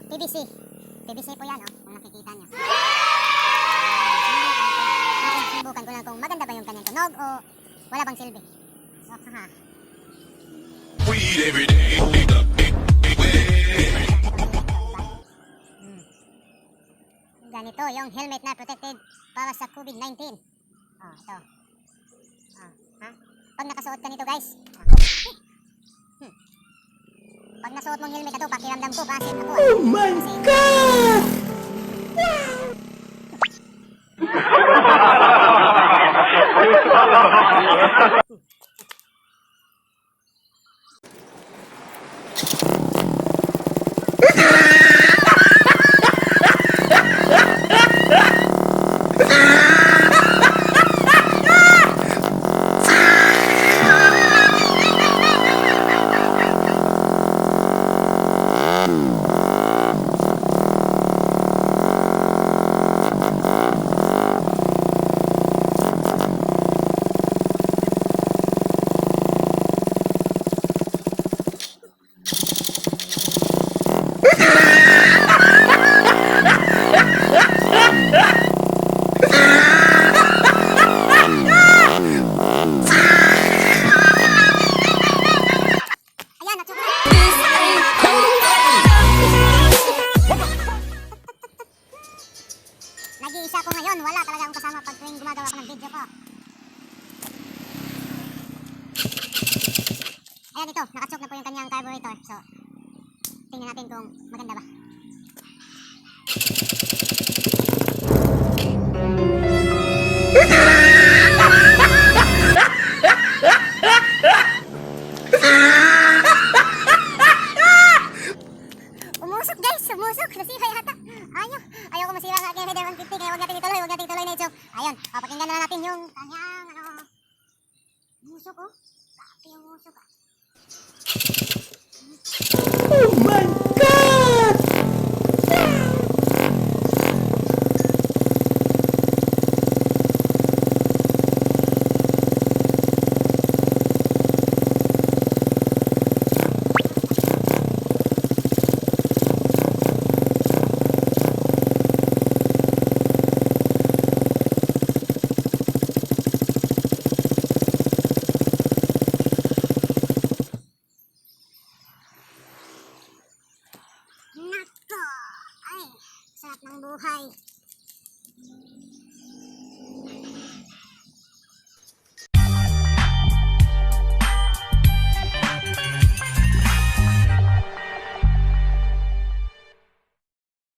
PVC. PVC po yan, oh, kung nakikita nyo. Subukan ko lang kung maganda ba yung kanyang tunog o wala bang silbi. So, haha. Weed every day. Ganito yung helmet na protected para sa COVID-19. Oh, ito. Oh, ha? Pag nakasuot ka nito, guys. Pag nasuot mong helmet ito, pakiramdam ko kasi ako. Oh my God! Nag-iisa ko ngayon, wala talaga akong kasama pag tuwing gumagawa ko ng video ko. Ayan ito, nakachok na po yung kanyang carburetor. So, tingnan natin kung maganda ba. Umusok guys, umusok. Nasira yata. Ayaw ko masira ng aking Header 150 kaya huwag natin ituloy na ito. Ayun, papakinggan na natin yung kanyang musok oh. Grabe yung musok ah. Oh my God! Nako! Ay, sarap ng buhay.